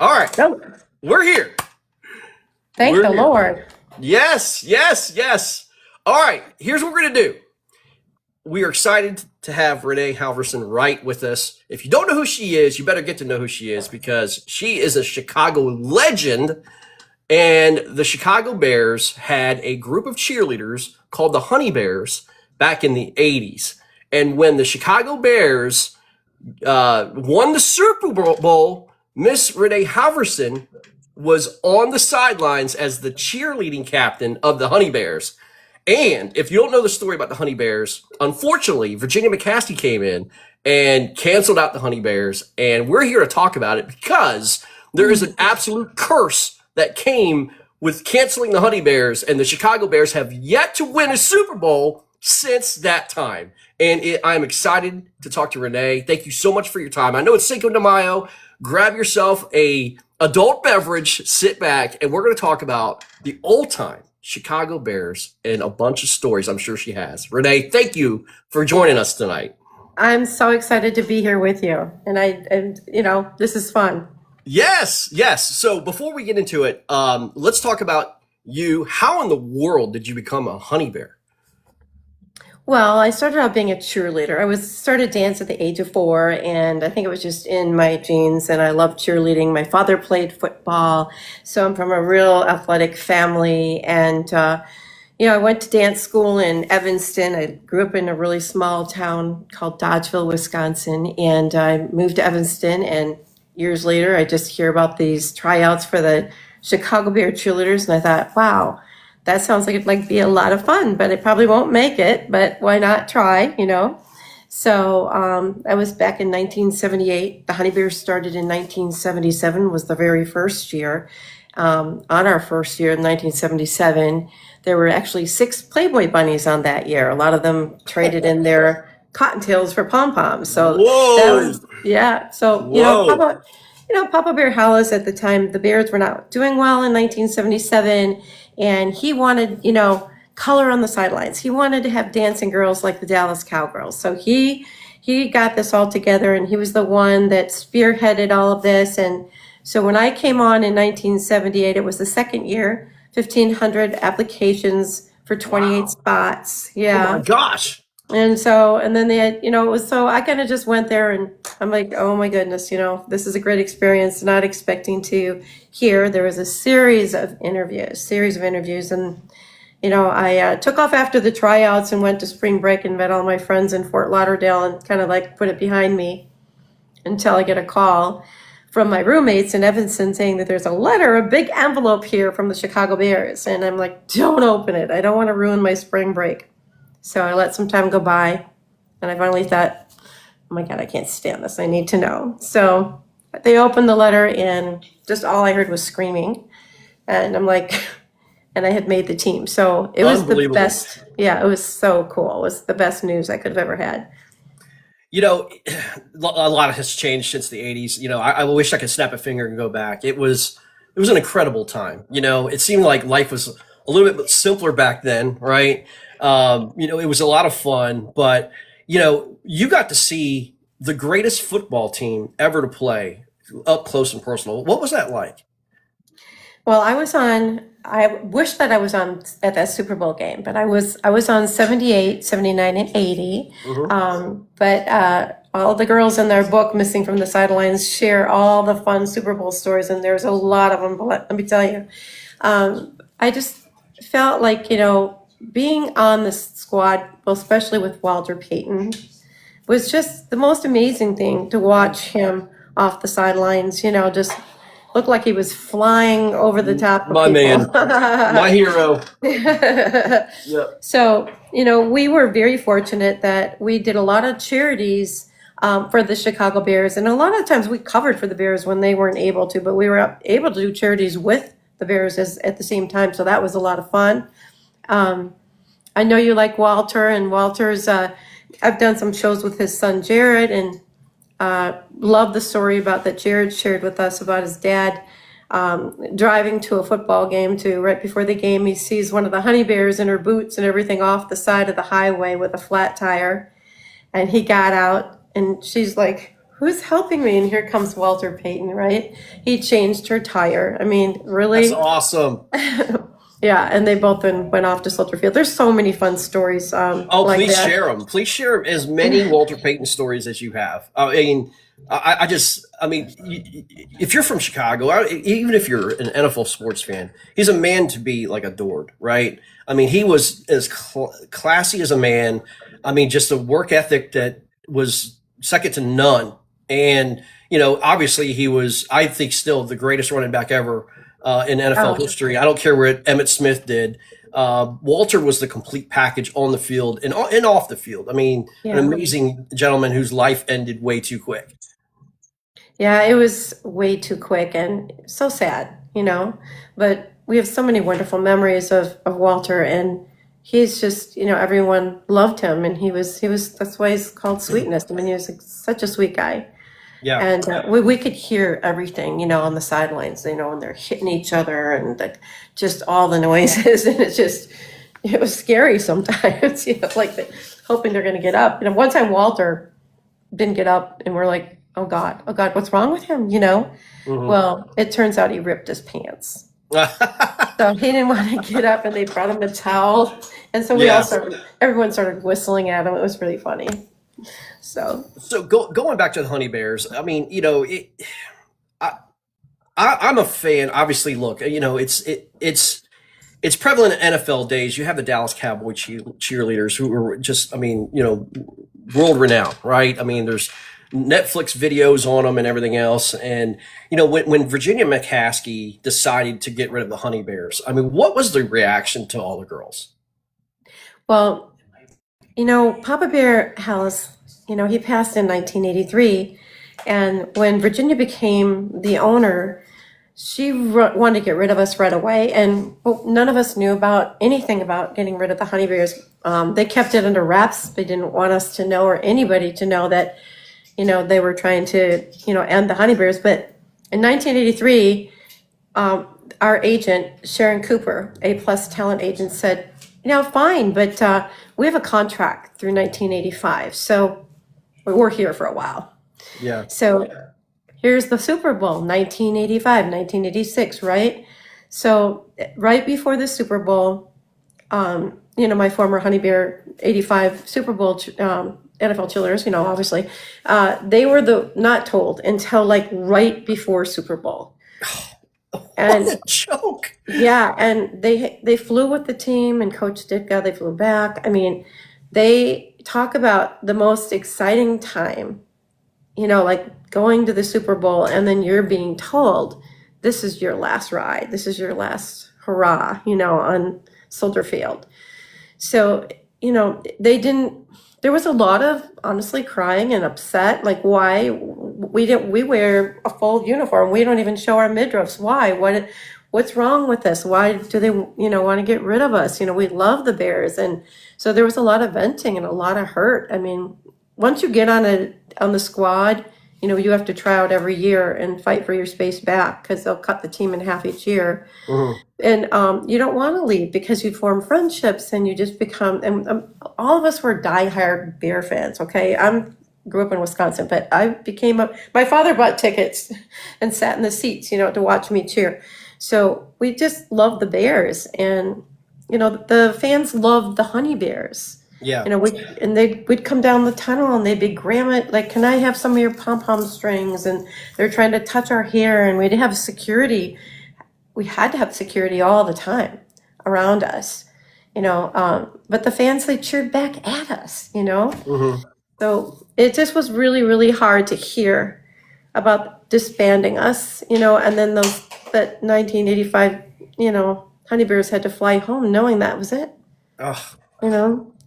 All right. No, We're here. thank We're the here. Lord. Yes, yes, yes. All right. Here's what we're going to do. We are excited to have Renee Halverson Wright with us. If you don't know who she is, you better get to know who she is because she is a Chicago legend. And the Chicago Bears had a group of cheerleaders called the Honey Bears back in the 80s. And when the Chicago Bears won the Super Bowl, Miss Renee Halverson was on the sidelines as the cheerleading captain of the Honey Bears. And if you don't know the story about the Honey Bears, unfortunately, Virginia McCaskey came in and canceled out the Honey Bears. And we're here to talk about it because there is an absolute curse that came with canceling the Honey Bears. And the Chicago Bears have yet to win a Super Bowl since that time. And I'm excited to talk to Renee. Thank you so much for your time. I know it's Cinco de Mayo. Grab yourself a adult beverage, sit back, and we're going to talk about the old time Chicago Bears and a bunch of stories I'm sure she has. Renee, thank you for joining us tonight. I'm so excited to be here with you. And this is fun. Yes, yes. So before we get into it, let's talk about you. How in the world did you become a honey bear? Well, I started out being a cheerleader. I started dance at the age of 4, and I think it was just in my genes, and I loved cheerleading. My father played football, so I'm from a real athletic family, and I went to dance school in Evanston. I grew up in a really small town called Dodgeville, Wisconsin, and I moved to Evanston, and years later, I just hear about these tryouts for the Chicago Bear cheerleaders, and I thought, wow, that sounds like it'd be a lot of fun, but it probably won't make it, but why not try, So I was back in 1978. The Honey Bears started in 1977, was the very first year. On our first year in 1977, there were actually 6 Playboy bunnies on that year. A lot of them traded in their cottontails for pom-poms. So Whoa! that was, yeah. So, Papa Bear Hollis at the time, the Bears were not doing well in 1977. And he wanted, color on the sidelines. He wanted to have dancing girls like the Dallas Cowgirls. So he got this all together, and he was the one that spearheaded all of this. And so when I came on in 1978, it was the second year, 1,500 applications for 28 spots. Yeah. Oh my gosh. And then they had, it was, so I kind of just went there, and I'm like, oh my goodness, this is a great experience, not expecting to hear. There was a series of interviews. And, I took off after the tryouts and went to spring break and met all my friends in Fort Lauderdale and kind of put it behind me until I get a call from my roommates in Evanston saying that there's a big envelope here from the Chicago Bears. And I'm like, don't open it. I don't want to ruin my spring break. So I let some time go by, and I finally thought, oh my God, I can't stand this. I need to know. So they opened the letter, and just all I heard was screaming. And I'm like, and I had made the team. So it was the best. Yeah, it was so cool. It was the best news I could have ever had. A lot has changed since the 80s. I wish I could snap a finger and go back. It was an incredible time. It seemed like life was a little bit simpler back then, right? It was a lot of fun, but, you got to see the greatest football team ever to play up close and personal. What was that like? Well, I wish that I was on at that Super Bowl game, but I was on 78, 79, and 80. Mm-hmm. But all the girls in their book, Missing from the Sidelines, share all the fun Super Bowl stories, and there's a lot of them, but let me tell you. I just felt like, being on the squad, well, especially with Walter Payton, was just the most amazing thing to watch him off the sidelines, just looked like he was flying over the top of my people. Man, my hero. Yeah. So, we were very fortunate that we did a lot of charities for the Chicago Bears. And a lot of times we covered for the Bears when they weren't able to, but we were able to do charities with the Bears at the same time. So that was a lot of fun. I know you like Walter, and Walter's, I've done some shows with his son, Jared, and love the story that Jared shared with us about his dad driving to a football game right before the game. He sees one of the Honey Bears in her boots and everything off the side of the highway with a flat tire. And he got out, and she's like, who's helping me? And here comes Walter Payton, right? He changed her tire. I mean, That's really? awesome. Yeah, and they both then went off to Soldier Field. There's so many fun stories Oh, like please that. share them. Please share as many Walter Payton stories as you have. I mean, I mean, if you're from Chicago, even if you're an NFL sports fan, he's a man to be like adored, right? I mean, he was as classy as a man. I mean, just a work ethic that was second to none. And, obviously he was, I think, still the greatest running back ever in NFL Oh, history. I don't care what Emmett Smith did. Walter was the complete package on the field and off the field. I mean, an yeah. amazing gentleman whose life ended way too quick. Yeah, it was way too quick and so sad, But we have so many wonderful memories of Walter, and he's just, everyone loved him, and that's why he's called Sweetness. I mean, he was like, such a sweet guy. Yeah. And we could hear everything, on the sidelines, and they're hitting each other and just all the noises. And it was scary sometimes, like hoping they're going to get up. One time Walter didn't get up and we're like, oh God, what's wrong with him? Well, it turns out he ripped his pants. So he didn't want to get up and they brought him a towel. And so Yeah. everyone started whistling at him. It was really funny. So Going back to the Honey Bears, I mean, I'm a fan. Obviously, look, it's prevalent in NFL days. You have the Dallas Cowboy cheerleaders who are just, I mean, world renowned, right? I mean, there's Netflix videos on them and everything else. And, when Virginia McCaskey decided to get rid of the Honey Bears, I mean, what was the reaction to all the girls? well, Papa Bear has, he passed in 1983. And when Virginia became the owner, she wanted to get rid of us right away. And none of us knew about anything about getting rid of the Honey Bears. They kept it under wraps. They didn't want us to know or anybody to know that, they were trying to, end the Honey Bears. But in 1983, our agent, Sharon Cooper, A-plus talent agent, said, fine, but we have a contract through 1985. So we're here for a while. Yeah. So here's the Super Bowl, 1985, 1986, right? So right before the Super Bowl, my former Honey Bear 85 Super Bowl NFL cheerleaders, obviously, they were not told until like right before Super Bowl. And What a joke. yeah, and they flew with the team, and Coach Ditka, they flew back. I mean, they talk about the most exciting time, like going to the Super Bowl, and then you're being told, this is your last ride. This is your last hurrah, on Soldier Field. So, there was a lot of honestly crying and upset. Like, why we wear a full uniform. We don't even show our midriffs. Why? What's wrong with us? Why do they, want to get rid of us? We love the Bears. And so there was a lot of venting and a lot of hurt. I mean, once you get on the squad, you have to try out every year and fight for your space back because they'll cut the team in half each year. Mhm. And you don't want to leave because you form friendships and you just become, and all of us were diehard Bear fans, okay? Grew up in Wisconsin, but my father bought tickets and sat in the seats, to watch me cheer. So we just loved the Bears, and, the fans loved the Honey Bears. Yeah. We'd come down the tunnel and they'd be, Grandma, like, can I have some of your pom-pom strings? And they're trying to touch our hair, and we'd have security. We had to have security all the time around us, but the fans, they cheered back at us, Hmm. So it just was really, really hard to hear about disbanding us, and then that 1985, Honey Bears had to fly home knowing that was it, Ugh.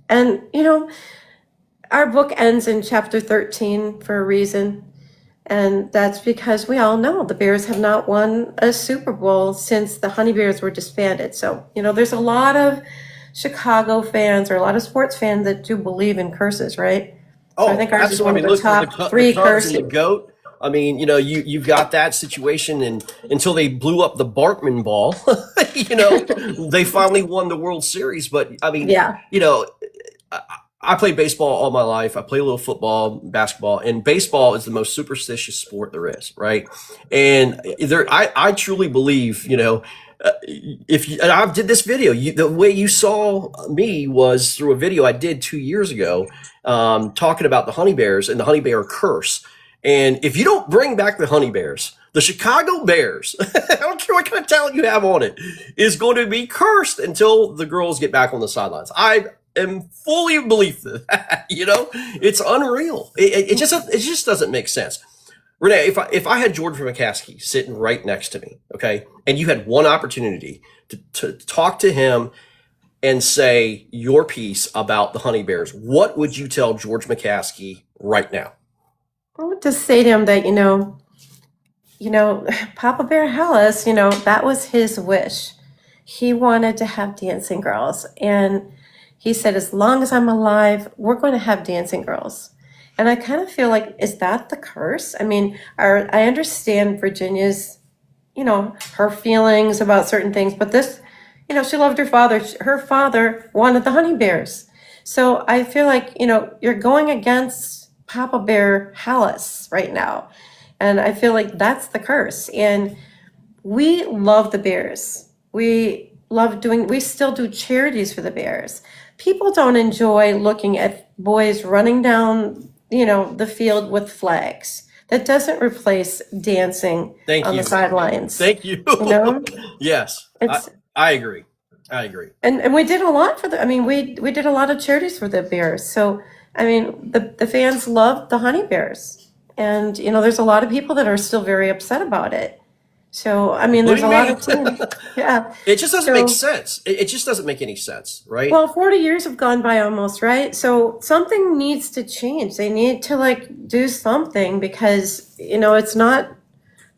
And, our book ends in chapter 13 for a reason. And that's because we all know the Bears have not won a Super Bowl since the Honey Bears were disbanded. So, there's a lot of Chicago fans or a lot of sports fans that do believe in curses, right? So Oh, I think ours is one absolutely. of the Listen, top three the Cubs curses. and the goat. I mean, you've got that situation, and until they blew up the Barkman ball, they finally won the World Series. But I mean, Yeah. you know, I played baseball all my life. I played a little football, basketball, and baseball is the most superstitious sport there is, right? And I truly believe, if you, and I did this video, the way you saw me was through a video I did 2 years ago, talking about the honey bears and the honey bear curse. And if you don't bring back the honey bears, the Chicago Bears, I don't care what kind of talent you have on it, is going to be cursed until the girls get back on the sidelines. I am fully in belief that, it's unreal. It just doesn't make sense. Renee, if I had Jordan McCaskey sitting right next to me, okay, and you had one opportunity to talk to him and say your piece about the honey bears, what would you tell George McCaskey right now? I would just say to him that, Papa Bear Hallis, that was his wish. He wanted to have dancing girls. And he said, as long as I'm alive, we're going to have dancing girls. And I kind of feel like, is that the curse? I mean, I understand Virginia's, her feelings about certain things, but this, she loved her father. Her father wanted the honey bears. So I feel like, you're going against Papa Bear Hallis right now. And I feel like that's the curse. And we love the bears. We still do charities for the bears. People don't enjoy looking at boys running down, the field with flags. That doesn't replace dancing on the sidelines. Thank you. Yes, I agree. And we did a lot for we did a lot of charities for the bears. So, the fans loved the honey bears. And, there's a lot of people that are still very upset about it. So, there's a lot of teams. Yeah. It just doesn't make sense. It just doesn't make any sense, right? Well, 40 years have gone by almost, right? So something needs to change. They need to do something because, it's not,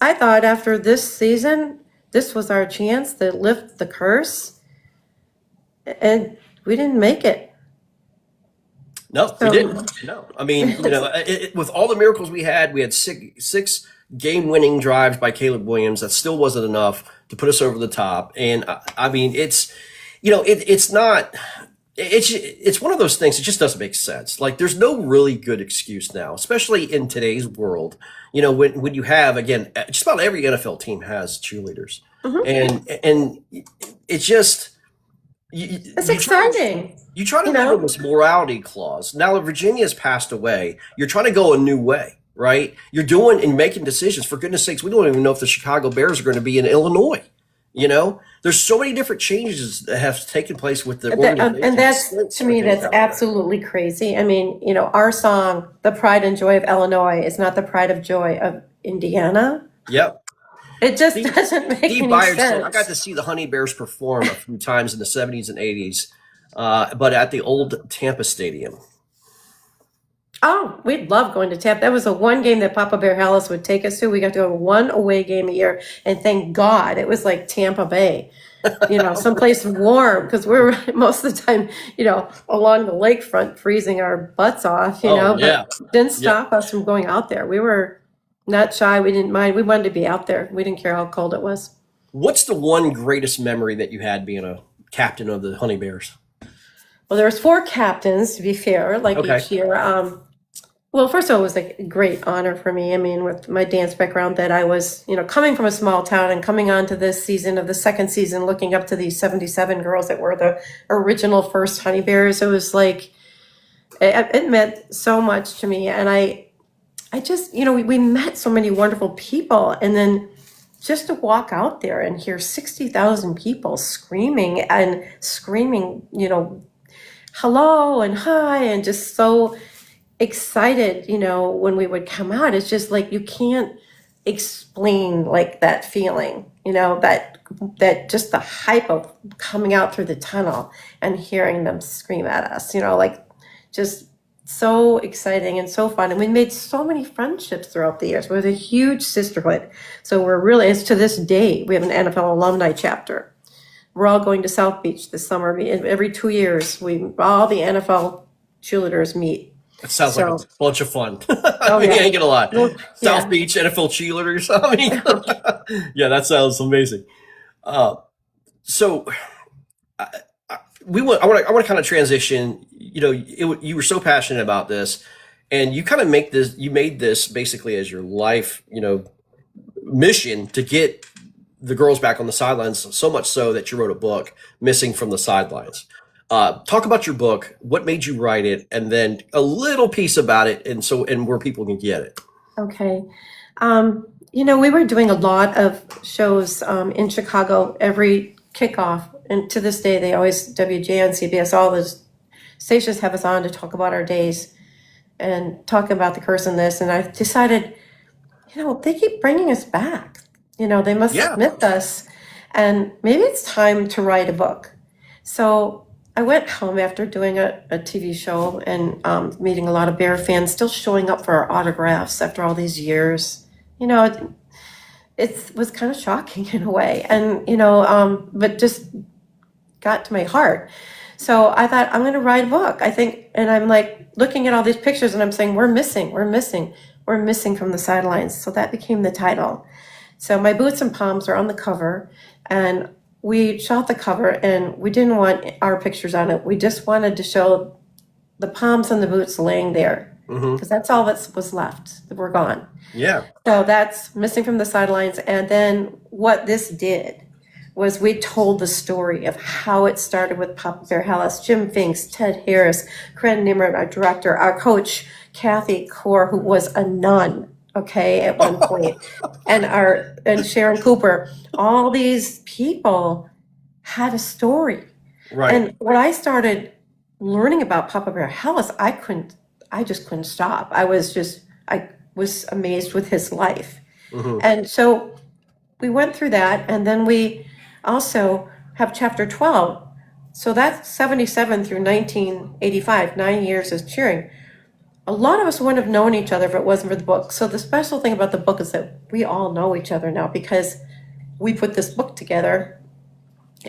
I thought after this season, this was our chance to lift the curse. And we didn't make it. No, we didn't. No, with all the miracles we had six game-winning drives by Caleb Williams. That still wasn't enough to put us over the top. And it's not. It's one of those things. It just doesn't make sense. Like there's no really good excuse now, especially in today's world. When you have again, just about every NFL team has cheerleaders, and it's just. It's exciting. You try to live this morality clause. Now that Virginia's passed away, you're trying to go a new way, right? You're doing and making decisions. For goodness sakes, we don't even know if the Chicago Bears are going to be in Illinois. There's so many different changes that have taken place with the organization. And that's, to me, that's absolutely crazy. Our song, The Pride and Joy of Illinois, is not the pride of joy of Indiana. Yep. It just doesn't make any sense. I got to see the Honey Bears perform a few times in the 70s and 80s, but at the old Tampa Stadium. Oh, we'd love going to Tampa. That was the one game that Papa Bear Hallis would take us to. We got to go to one away game a year, and thank God it was like Tampa Bay, someplace warm because we were most of the time, along the lakefront freezing our butts off, but didn't stop us from going out there. We were not shy. We didn't mind. We wanted to be out there. We didn't care how cold it was. What's the one greatest memory that you had being a captain of the Honey Bears? Well, there's 4 captains, to be fair, each year. Well, first of all, it was a great honor for me. With my dance background, that I was, coming from a small town and coming on to this season of the second season, looking up to these 77 girls that were the original first Honey Bears. It was it meant so much to me. And I just, we met so many wonderful people. And then just to walk out there and hear 60,000 people screaming, hello and hi, and just so excited, when we would come out. It's just you can't explain that feeling, that just the hype of coming out through the tunnel and hearing them scream at us, just so exciting and so fun. And we made so many friendships throughout the years. It was a huge sisterhood. So it's to this day, we have an NFL alumni chapter. We're all going to South Beach this summer. Every 2 years, all the NFL cheerleaders meet. It sounds like a bunch of fun. I ain't gonna lie. South Beach NFL cheerleaders. Yeah, that sounds amazing. So I want to kind of transition. You know, you were so passionate about this, and you kind of you made this basically as your life, you know, mission to get the girls back on the sidelines. So much so that you wrote a book, Missing from the Sidelines. Talk about your book, what made you write it, and then a little piece about it, and where people can get it. Okay. You know, we were doing a lot of shows in Chicago every kickoff, and to this day, they always, WJN, CBS, all those stations have us on to talk about our days and talk about the curse and this. And I decided, you know, they keep bringing us back. You know, they must have missed us, and maybe it's time to write a book. So I went home after doing a TV show and meeting a lot of Bear fans, still showing up for our autographs after all these years. You know, it was kind of shocking in a way, and, you know, but just got to my heart. So I thought, I'm going to write a book, I think. And I'm like looking at all these pictures and I'm saying, we're missing from the sidelines. So that became the title. So my boots and palms are on the cover, and we shot the cover, and we didn't want our pictures on it. We just wanted to show the palms and the boots laying there, because that's all that was left. We're gone. Yeah. So that's Missing from the Sidelines. And then what this did was we told the story of how it started with Papa Bear Hallis, Jim Finks, Ted Harris, Corinne Nimrod, our director, our coach, Kathy Core, who was a nun, okay, at one point, and Sharon Cooper. All these people had a story. Right. And when I started learning about Papa Bear Hallis, I just couldn't stop. I was amazed with his life. And so we went through that, and then we also have chapter 12. So that's 77 through 1985, 9 years of cheering. A lot of us wouldn't have known each other if it wasn't for the book. So the special thing about the book is that we all know each other now, because we put this book together,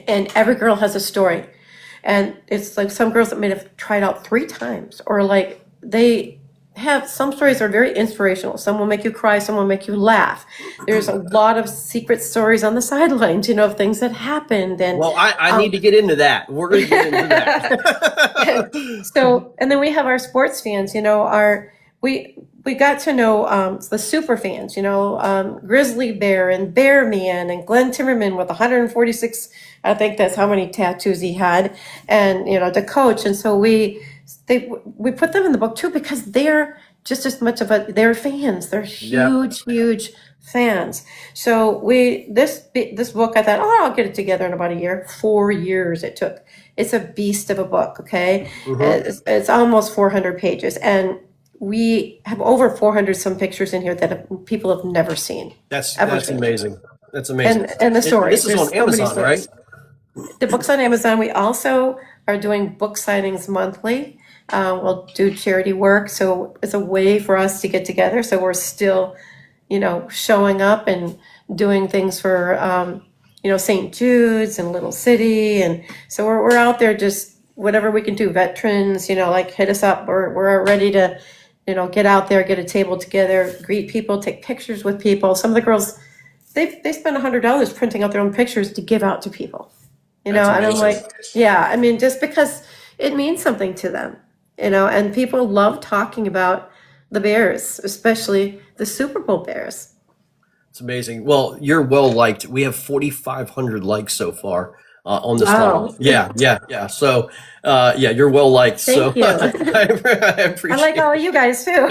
and every girl has a story. And it's like some girls that may have tried out 3 times, or like they have some stories that are very inspirational. Some will make you cry, some will make you laugh. There's a lot of secret stories on the sidelines, you know, of things that happened. And well, I need to get into that. We're going to get into that. So, and then we have our sports fans, you know, we got to know the super fans, you know, Grizzly Bear and Bear Man and Glenn Timmerman with 146, I think that's how many tattoos he had, and, you know, the coach. And so we put them in the book too, because they're just as much of they're fans. They're huge fans. So this book, I thought, I'll get it together in about a year. 4 years it took. It's a beast of a book. Okay. It's almost 400 pages. And we have over 400 some pictures in here that people have never seen. That's amazing. That's amazing. And the stories. This is on Amazon, right? The book's on Amazon. We also are doing book signings monthly. We'll do charity work. So it's a way for us to get together. So we're still, you know, showing up and doing things for, you know, St. Jude's and Little City. And so we're out there, just whatever we can do. Veterans, you know, like hit us up. We're ready to, you know, get out there, get a table together, greet people, take pictures with people. Some of the girls, they spend $100 printing out their own pictures to give out to people. You know, and I'm like, yeah, I mean, just because it means something to them, you know, and people love talking about the Bears, especially the Super Bowl Bears. It's amazing. Well, you're well liked. We have 4,500 likes so far on this title. Yeah. So, you're well liked. Thank you. I appreciate. I like all of you guys too.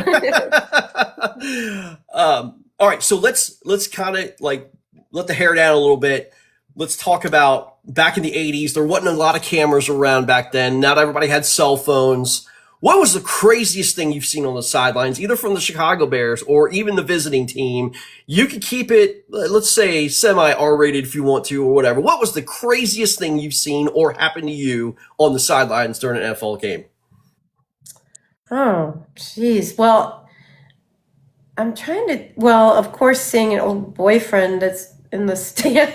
All right, so let's kind of like let the hair down a little bit. Let's talk about back in the 80s. There wasn't a lot of cameras around back then. Not everybody had cell phones. What was the craziest thing you've seen on the sidelines, either from the Chicago Bears or even the visiting team? You could keep it, let's say, semi-R-rated if you want to or whatever. What was the craziest thing you've seen or happened to you on the sidelines during an NFL game? Oh, geez. Well, of course, seeing an old boyfriend that's in the stand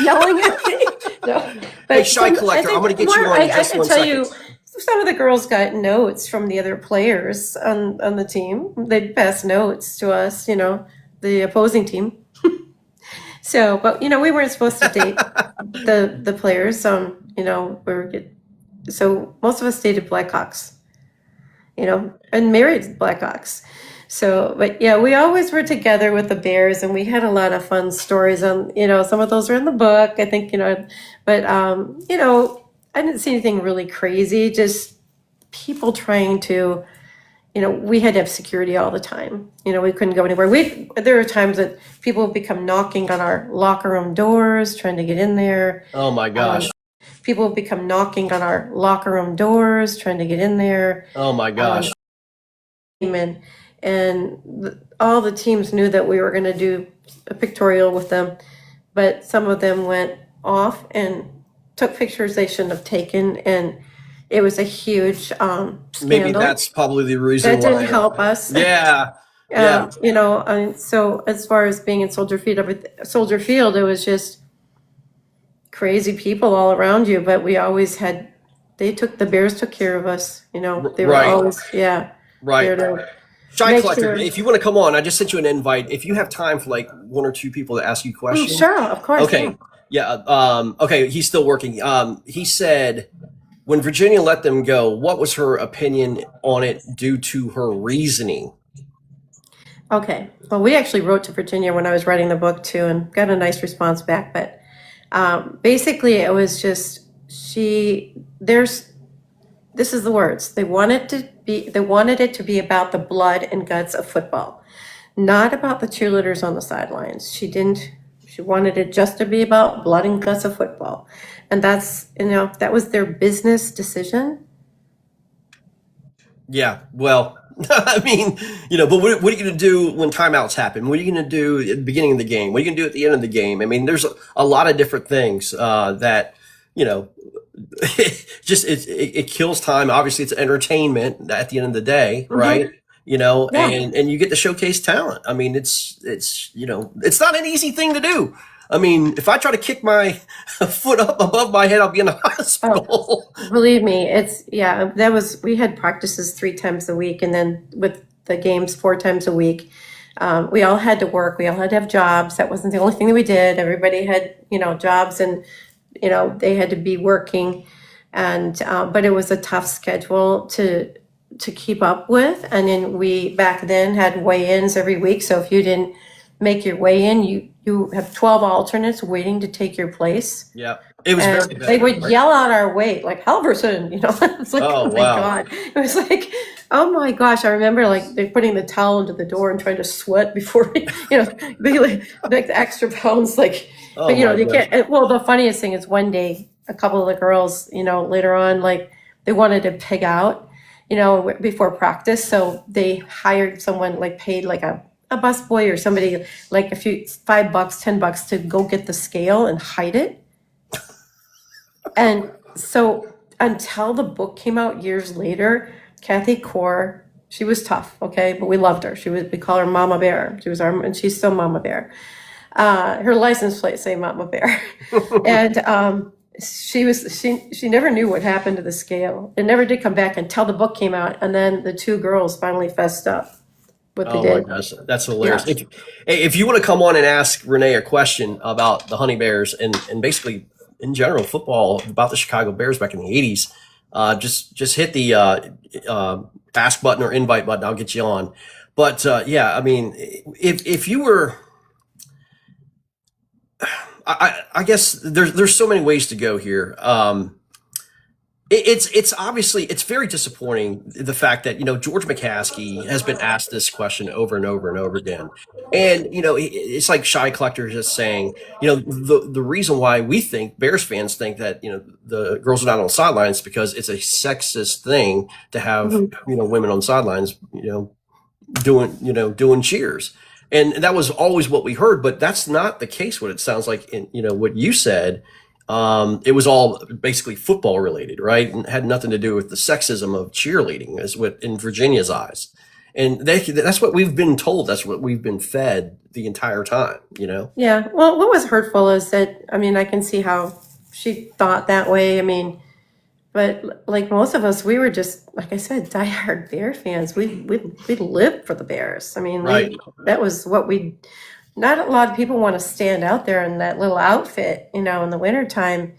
yelling at me. No, but hey, Shy Collector, I'm going to get you on in just one second. I can tell you, some of the girls got notes from the other players on the team. They'd pass notes to us, you know, the opposing team. So, but, you know, we weren't supposed to date the players. You know, so most of us dated Blackhawks, and married Blackhawks. So, but yeah, we always were together with the Bears, and we had a lot of fun stories. Some of those are in the book, I think, but I didn't see anything really crazy. Just people trying to, we had to have security all the time. We couldn't go anywhere. There were times that people would become knocking on our locker room doors, trying to get in there. Oh my gosh. People would become knocking on our locker room doors, trying to get in there. Oh my gosh. And all the teams knew that we were going to do a pictorial with them, but some of them went off and took pictures they shouldn't have taken, and it was a huge scandal. Maybe that's probably the reason that didn't help us. Yeah. And so as far as being in Soldier Field, it was just crazy people all around you, but we always had. The Bears took care of us. They were always right. Shy Collector, if you want to come on, I just sent you an invite. If you have time for like one or two people to ask you questions. Sure, of course. Okay. Yeah. Okay. He's still working. He said, when Virginia let them go, what was her opinion on it due to her reasoning? Okay. Well, we actually wrote to Virginia when I was writing the book too, and got a nice response back. But basically, it was just this is the words. They wanted it to be about the blood and guts of football, not about the cheerleaders on the sidelines. She wanted it just to be about blood and guts of football. And that was their business decision. Yeah. Well, I mean, but what are you going to do when timeouts happen? What are you going to do at the beginning of the game? What are you going to do at the end of the game? I mean, there's a lot of different things that, it kills time. Obviously, it's entertainment at the end of the day, right? And you get to showcase talent. I mean, it's not an easy thing to do. I mean, if I try to kick my foot up above my head, I'll be in the hospital. Oh, believe me, we had practices 3 times a week, and then with the games 4 times a week. We all had to work. We all had to have jobs. That wasn't the only thing that we did. Everybody had, jobs, and they had to be working, and but it was a tough schedule to keep up with. And then we back then had weigh-ins every week. So if you didn't make your weigh-in, you have 12 alternates waiting to take your place. Yeah, it was very bad. They would yell out our weight, like Halverson. It's like, oh my God, it was like, oh my gosh. I remember like they're putting the towel into the door and trying to sweat before they like the extra pounds, like. But you can't. Well, the funniest thing is one day, a couple of the girls, later on, like they wanted to pig out, before practice. So they hired someone, like paid like a busboy or somebody, like $5, $10 to go get the scale and hide it. And so until the book came out years later, Kathy Core, she was tough, okay, but we loved her. We call her Mama Bear. And she's still Mama Bear. Her license plate say Mama Bear. And she never knew what happened to the scale. It never did come back until the book came out, and then the 2 girls finally fessed up what they did. Oh my gosh, that's hilarious. Yeah. If you want to come on and ask Renee a question about the Honey Bears and basically in general football about the Chicago Bears back in the 80s, just hit the ask button or invite button. I'll get you on. But I mean, if you were, I guess there's so many ways to go here. It's obviously, it's very disappointing, the fact that, George McCaskey has been asked this question over and over and over again. And, it's like Shy Collector just saying, the reason why we think, Bears fans think that, the girls are not on the sidelines because it's a sexist thing to have, women on sidelines, doing cheers. And that was always what we heard, but that's not the case. What it sounds like in, what you said, it was all basically football related, right? And had nothing to do with the sexism of cheerleading, as what in Virginia's eyes. And that's what we've been told. That's what we've been fed the entire time, Yeah. Well, what was hurtful is that, I can see how she thought that way. But like most of us, we were just, like I said, diehard Bear fans. We lived for the Bears. Right. That was what not a lot of people want to stand out there in that little outfit, in the wintertime,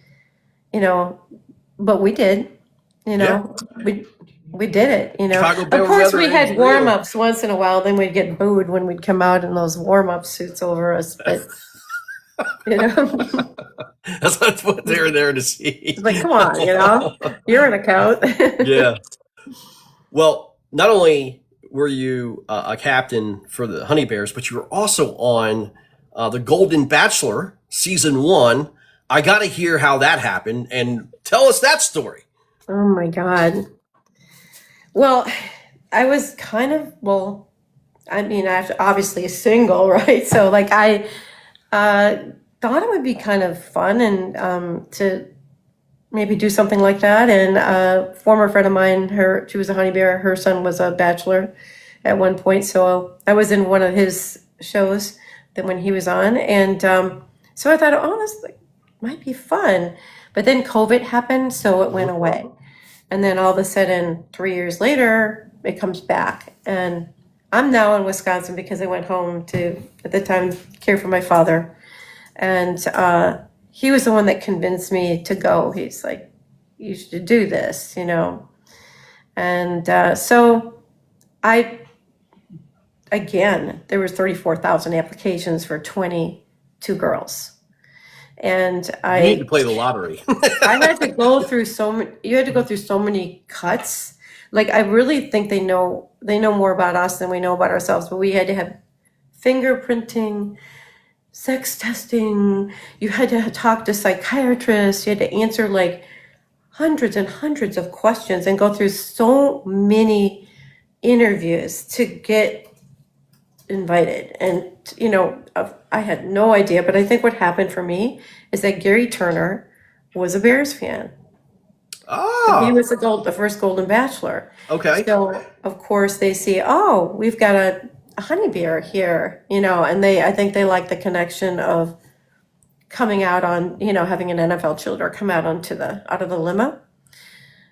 but we did. You Yeah. know, we did it, you know. Chicago Of Bell course, weather we is had real. warm-ups once in a while, then we'd get booed when we'd come out in those warm-up suits over us, but, you know, That's what they're there to see. it's like, come on, you know, you're an account. Yeah. Well, not only were you a captain for the Honey Bears, but you were also on the Golden Bachelor season 1. I got to hear how that happened and tell us that story. Oh my God. Well, I was kind of, well, I mean, I obviously single, right? So like uh, thought it would be kind of fun and to maybe do something like that. And a former friend of mine, she was a honey bear. Her son was a bachelor at one point. So I was in one of his shows that when he was on. And so I thought, oh, this might be fun. But then COVID happened, so it went away. And then all of a sudden, 3 years later, it comes back. And I'm now in Wisconsin because I went home to, at the time, care for my father. And he was the one that convinced me to go. He's like, you should do this, you know. And so again, there was 34,000 applications for 22 girls. And You need to play the lottery. I had to go through you had to go through so many cuts. Like, I really think they know more about us than we know about ourselves, but we had to have fingerprinting, sex testing. You had to talk to psychiatrists. You had to answer like hundreds and hundreds of questions and go through so many interviews to get invited. And, you know, I had no idea, but I think what happened for me is that Gary Turner was a Bears fan. He was the first Golden Bachelor. Okay. So, of course, they see, oh, we've got a honey bear here, you know, and I think they like the connection of coming out on, you know, having an NFL cheerleader come out out of the limo.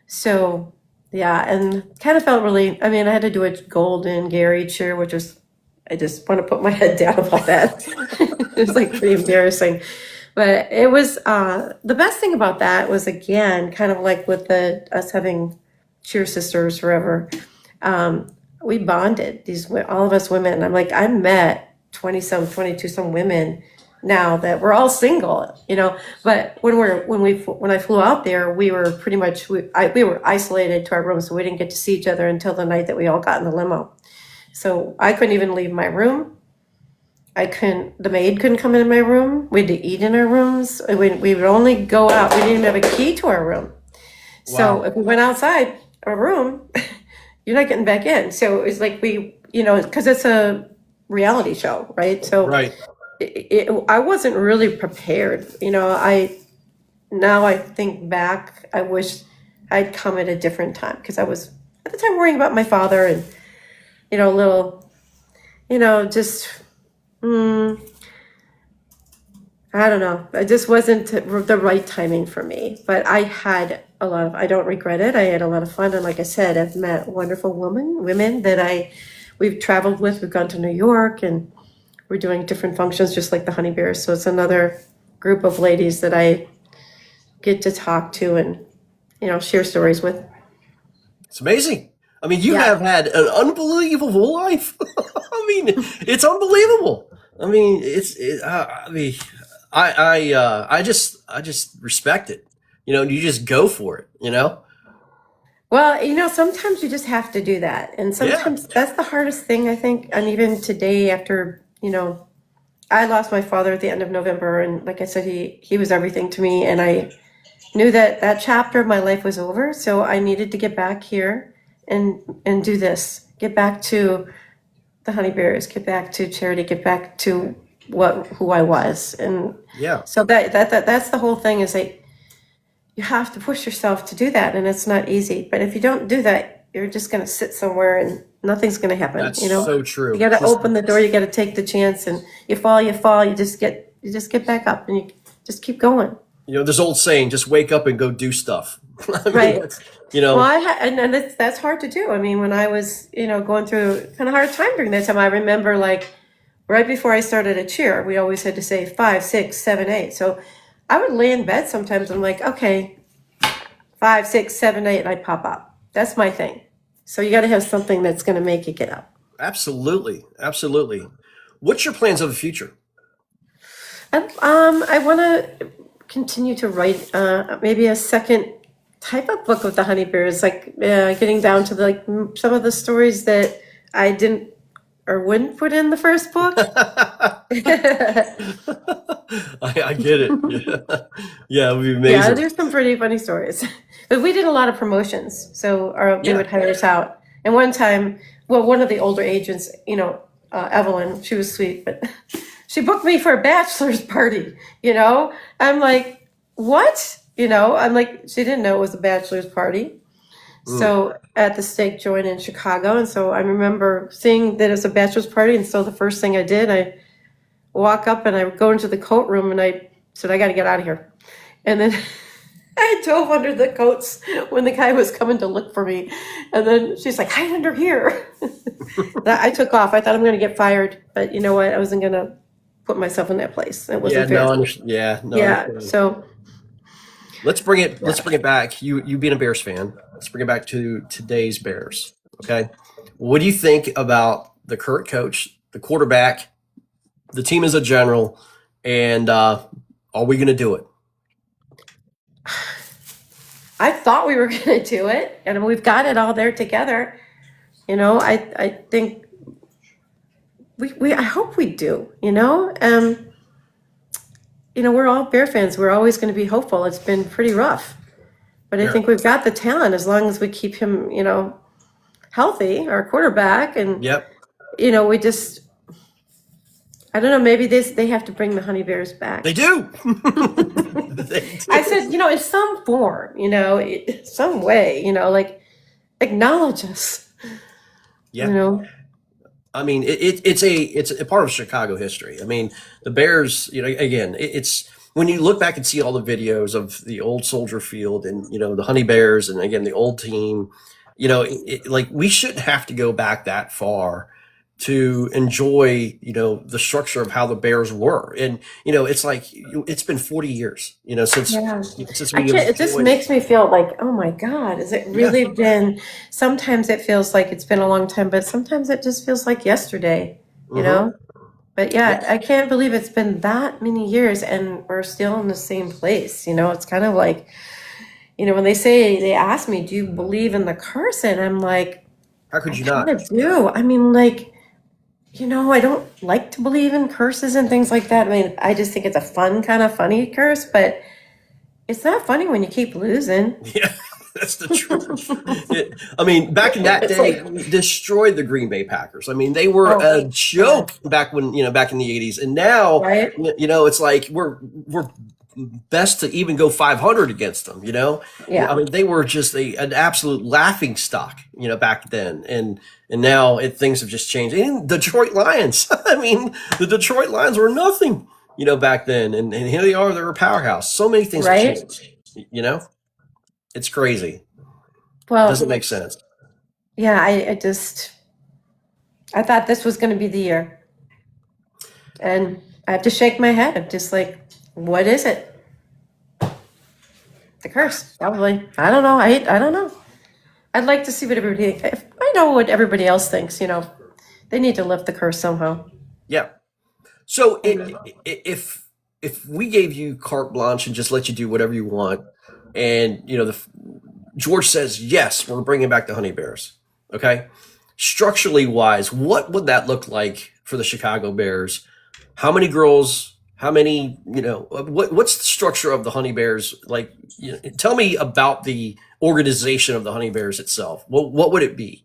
So, yeah, and kind of felt really, I mean, I had to do a Golden Gary cheer, which was, I just want to put my head down about that. It was like pretty embarrassing. But it was, the best thing about that was, again, kind of like with us having cheer sisters forever, we bonded, all of us women. I'm like, I met 22 some women now that we're all single, you know. But when I flew out there, we were pretty much, we were isolated to our rooms, so we didn't get to see each other until the night that we all got in the limo. So I couldn't even leave my room. The maid couldn't come in my room. We had to eat in our rooms. We would only go out. We didn't even have a key to our room. So Wow. if we went outside our room, you're not getting back in. So it was like you know, because it's a reality show, right? So Right. I wasn't really prepared. You know, now I think back, I wish I'd come at a different time, because I was at the time worrying about my father and, you know, a little, you know, just, I don't know. It just wasn't the right timing for me. But I had I don't regret it. I had a lot of fun. And like I said, I've met wonderful women that we've traveled with. We've gone to New York, and we're doing different functions just like the Honey Bears. So it's another group of ladies that I get to talk to and, you know, share stories with. It's amazing. I mean, you Yeah. have had an unbelievable life. I mean, it's unbelievable. I mean, I just respect it. You know, you just go for it, you know? Well, you know, sometimes you just have to do that. And sometimes that's the hardest thing, I think. And even today, after, you know, I lost my father at the end of November. And like I said, he was everything to me. And I knew that chapter of my life was over. So I needed to get back here and do this. Get back to the Honey Bears, get back to charity, get back to who I was. And Yeah. so that's the whole thing, is that you have to push yourself to do that, and it's not easy. But if you don't do that, you're just going to sit somewhere and nothing's going to happen. That's you know, so true. You got to open the door. You got to take the chance, and you fall. You just get back up, and you just keep going. You know, there's old saying, just wake up and go do stuff. I mean, Right. You know, Well, and that's hard to do. I mean, when I was, you know, going through kind of hard time during that time, I remember, like, right before I started a cheer, we always had to say 5, 6, 7, 8. So I would lay in bed sometimes. I'm like, okay, 5, 6, 7, 8, and I pop up. That's my thing. So you got to have something that's going to make you get up. Absolutely. Absolutely. What's your plans of the future? I want to continue to write maybe a second type of book with the honey bears, like getting down to some of the stories that I didn't or wouldn't put in the first book. I get it. Yeah. Yeah, it would be Yeah, amazing. there's some pretty funny stories. But we did a lot of promotions, so they Yeah. would hire us out. And one time, well, one of the older agents, Evelyn, she was sweet, but she booked me for a bachelor's party. I'm like, what? I'm like, she didn't know it was a bachelor's party. Mm. So at the stake joint in Chicago, and so I remember seeing that it was a bachelor's party, and so the first thing I did, I walk up and I go into the coat room and I said, I got to get out of here. And then I dove under the coats when the guy was coming to look for me. And then she's like, hide under here. I took off. I thought I'm going to get fired, but you know what? I wasn't going to put myself in that place. It wasn't fair. Yeah. So Let's bring it back. You being a Bears fan, let's bring it back to today's Bears. Okay. What do you think about the current coach, the quarterback, the team as a general, and are we going to do it? I thought we were going to do it, and we've got it all there together. I think I hope we do. We're all Bear fans. We're always going to be hopeful. It's been pretty rough, but I think we've got the talent as long as we keep him, healthy, our quarterback, and Yep. we just. I don't know. Maybe they have to bring the honey bears back. They do. They do. I said, in some form, some way, like acknowledge us. Yeah. I mean, it's a part of Chicago history. I mean, the Bears, again, it's when you look back and see all the videos of the old Soldier Field and, the Honey Bears and again, the old team, like we shouldn't have to go back that far to enjoy, the structure of how the Bears were. And, it's like, it's been 40 years, since It just makes me feel like, oh my God, has it really been, sometimes it feels like it's been a long time, but sometimes it just feels like yesterday, But I can't believe it's been that many years and we're still in the same place. It's kind of like, when they ask me, do you believe in the curse? And I'm like, how could you not? I do. I mean, I don't like to believe in curses and things like that. I mean, I just think it's a funny curse, but it's not funny when you keep losing. Yeah, that's the truth. I mean, back in that day, we destroyed the Green Bay Packers. I mean, they were a joke back when, back in the 80s. And now, right? It's like we're best to even go 500 against them, Yeah. I mean, they were just an absolute laughing stock, back then. And now things have just changed. And Detroit Lions, I mean, the Detroit Lions were nothing, back then. And here they are, they're a powerhouse. So many things have changed, It's crazy. Well, it doesn't make sense. Yeah, I thought this was going to be the year. And I have to shake my head. I'm just like, what is it? The curse, probably. I don't know. I don't know. I'd like to see what everybody. If I know what everybody else thinks. They need to lift the curse somehow. Yeah. So if we gave you carte blanche and just let you do whatever you want, and George says yes, we're bringing back the Honey Bears. Okay. Structurally wise, what would that look like for the Chicago Bears? How many girls? How many, what's the structure of the Honey Bears? Like, tell me about the organization of the Honey Bears itself. What would it be?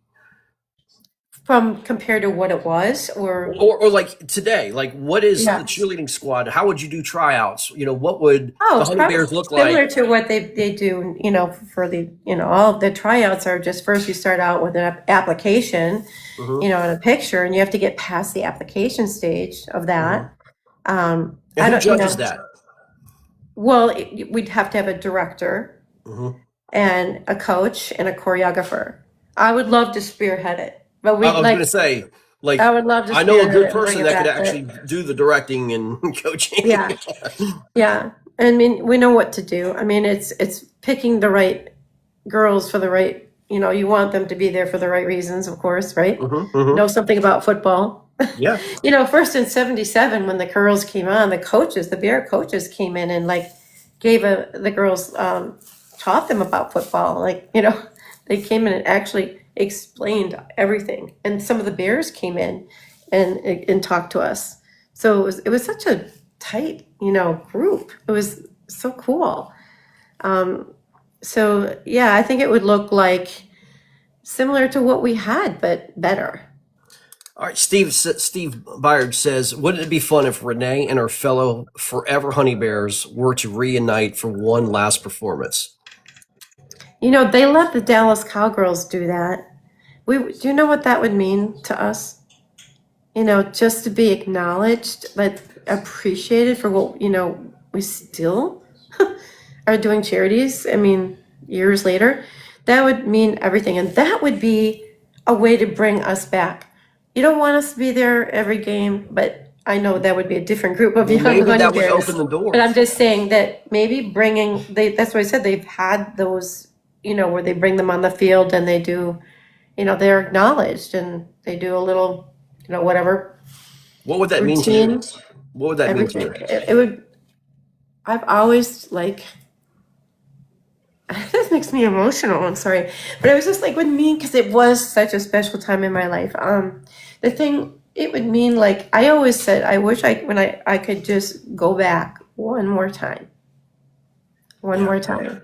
From compared to what it was, or like today, like what is the cheerleading squad? How would you do tryouts? What would the Honey Bears look like? Similar to what they do, for the, all the tryouts are just first you start out with an application, and a picture, and you have to get past the application stage of that. And who judges that? Well, we'd have to have a director and a coach and a choreographer. I would love to spearhead it, but I was going to say, like, I would love to. I know a good person that could actually do the directing and coaching. Yeah, yeah. I mean, we know what to do. I mean, it's picking the right girls for the right, you want them to be there for the right reasons, of course, right? Mm-hmm. Know something about football. Yeah. First in 77, when the girls came on, the Bear coaches came in and like the girls, taught them about football. Like, they came in and actually explained everything. And some of the Bears came in and talked to us. So it was such a tight, group. It was so cool. So yeah, I think it would look like similar to what we had, but better. All right, Steve Byard says, wouldn't it be fun if Renee and her fellow forever honey bears were to reunite for one last performance? They let the Dallas Cowgirls do that. Do you know what that would mean to us? Just to be acknowledged, but appreciated for what, we still are doing charities. I mean, years later, that would mean everything. And that would be a way to bring us back. You don't want us to be there every game, but I know that would be a different group of young Maybe honey that would bears. open the door. But I'm just saying that maybe that's what I said, they've had those, where they bring them on the field and they do, they're acknowledged and they do a little, whatever What would that mean to you? routine, What would that mean to everything. you? It would, I've always this makes me emotional. I'm sorry, but it was just like would mean because it was such a special time in my life. The thing it would mean like I always said, I wish I could just go back one more time, more time,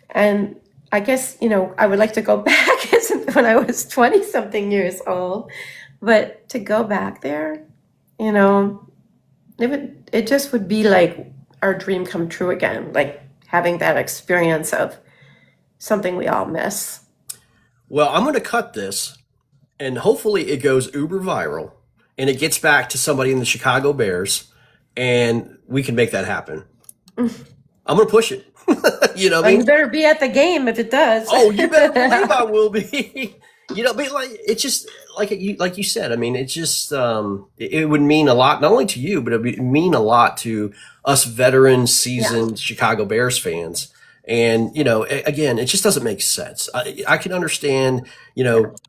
and I guess I would like to go back as when I was 20 something years old, but to go back there, it just would be like our dream come true again, like having that experience of something we all miss. Well, I'm going to cut this, and hopefully it goes uber viral, and it gets back to somebody in the Chicago Bears, and we can make that happen. I'm going to push it. You know what I Well, mean? you better be at the game if it does. Oh, you better believe I will be. But like it's just like you said. I mean, it's just it would mean a lot, not only to you, but it would mean a lot to us veteran, seasoned Chicago Bears fans. And again, it just doesn't make sense. I can understand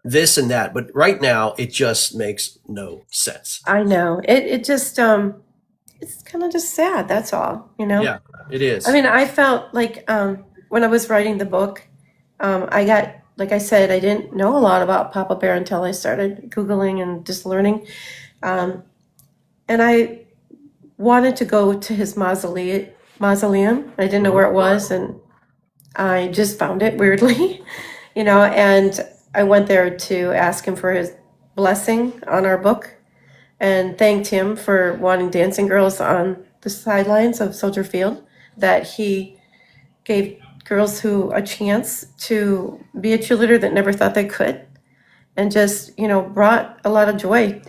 this and that, but right now it just makes no sense. I know. It just it's kind of just sad, that's all, Yeah, it is. I mean, I felt like when I was writing the book, I got, like I said, I didn't know a lot about Papa Bear until I started Googling and just learning. And I wanted to go to his mausoleum. I didn't know where it was, and I just found it weirdly, and I went there to ask him for his blessing on our book and thanked him for wanting dancing girls on the sidelines of Soldier Field, that he gave girls who a chance to be a cheerleader that never thought they could, and just brought a lot of joy.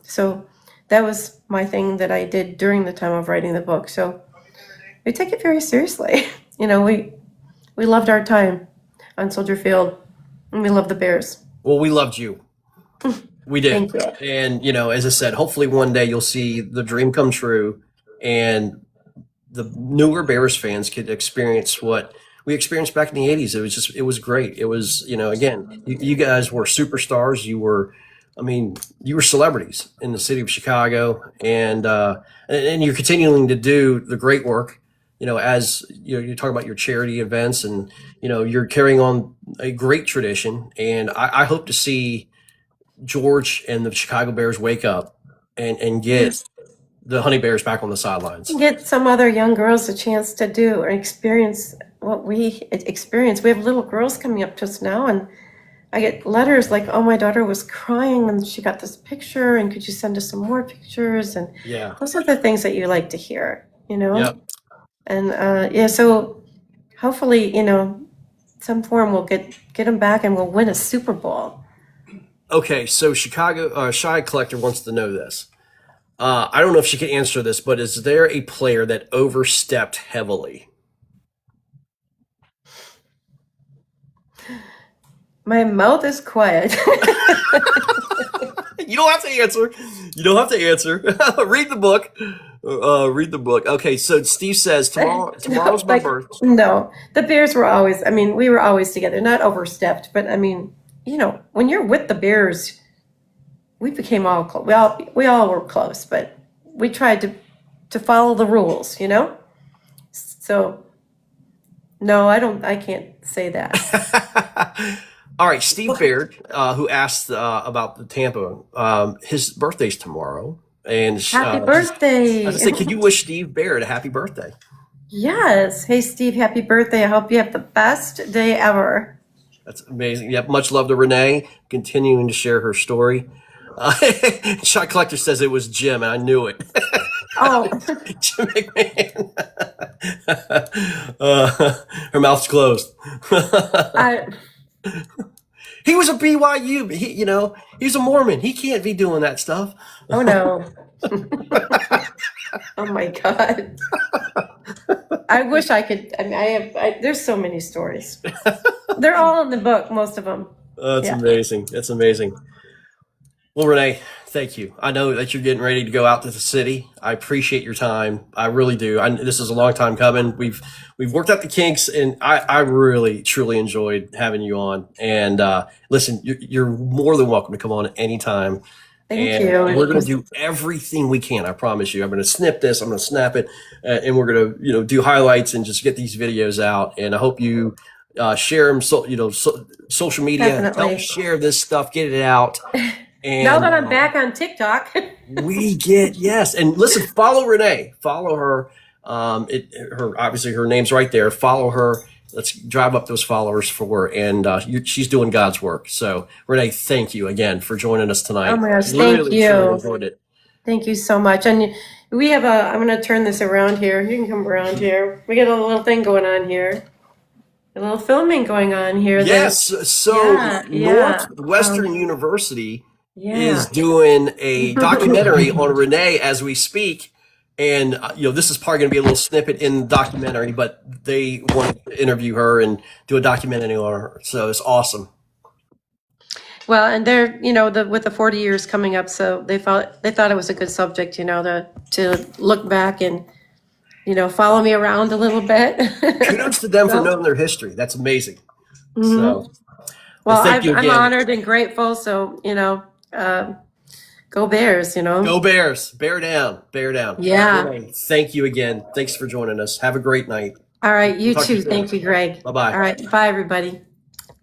So that was my thing that I did during the time of writing the book. So we take it very seriously. We loved our time on Soldier Field, and we love the Bears. Well, we loved you. We did. Thank you. And, as I said, hopefully one day you'll see the dream come true and the newer Bears fans could experience what we experienced back in the 80s. It was great. It was, again, you guys were superstars. You were celebrities in the city of Chicago, and you're continuing to do the great work, as you talk about your charity events, and, you're carrying on a great tradition. And I hope to see George and the Chicago Bears wake up and get the Honey Bears back on the sidelines. Get some other young girls a chance to do or experience what we experienced. We have little girls coming up just now, and I get letters like, "Oh, my daughter was crying and she got this picture, and could you send us some more pictures?" And those are the things that you like to hear, Yep. And so hopefully, some form we'll get them back and we'll win a Super Bowl. Okay, so Chicago Shy Collector wants to know this. I don't know if she can answer this, but is there a player that overstepped heavily? My mouth is quiet. You don't have to answer. You don't have to answer. Read the book. Read the book. Okay, so Steve says tomorrow's my Like, birthday. no, the Bears were always, I mean, we were always together, not overstepped, but I mean, when you're with the Bears, we became all close. We all were close, but we tried to follow the rules, So, no, I can't say that. All right, Steve Baird, who asked about the Tampa, his birthday's tomorrow, and Happy I birthday. was say, could you wish Steve Baird a happy birthday? Yes. Hey, Steve, happy birthday. I hope you have the best day ever. That's amazing. Yep, much love to Renee, continuing to share her story. Shot Collector says it was Jim, and I knew it. Oh, Jim McMahon. Her mouth's closed. I, He was a BYU. He's a Mormon. He can't be doing that stuff. oh no. Oh my God. I wish I could. I mean, there's so many stories. They're all in the book, most of them. That's Yeah. amazing. That's amazing. Well, Renee, thank you. I know that you're getting ready to go out to the city. I appreciate your time. I really do. This is a long time coming. We've worked out the kinks, and I really, truly enjoyed having you on. And listen, you're more than welcome to come on at any time. Thank And you. we're going to do everything we can. I promise you. I'm going to snip this. I'm going to snap it, and we're going to do highlights and just get these videos out. And I hope you share them. Social media. Definitely. Help share this stuff. Get it out. And Now that I'm back on TikTok. yes. And listen, follow Renee. Follow her. Obviously her name's right there. Follow her. Let's drive up those followers for her. And she's doing God's work. So Renee, thank you again for joining us tonight. Oh my gosh, Really, thank you. truly enjoyed it. Thank you so much. And we have I'm going to turn this around here. You can come around here. We got a little thing going on here. A little filming going on here. Yes. So Yeah. Northwestern University Yeah. is doing a documentary on Renee as we speak. And, this is probably going to be a little snippet in the documentary, but they want to interview her and do a documentary on her. So it's awesome. Well, and they're, with the 40 years coming up, so they thought it was a good subject, to look back and, follow me around a little bit. Kudos to them for knowing their history. That's amazing. So, Well, thank you I'm again. honored and grateful. So, go Bears, Go Bears. Bear down. Bear down. Yeah. Renee, thank you again. Thanks for joining us. Have a great night. All right. You Talk to you too. soon. Thank you, Greg. Bye-bye. All right. Bye, everybody.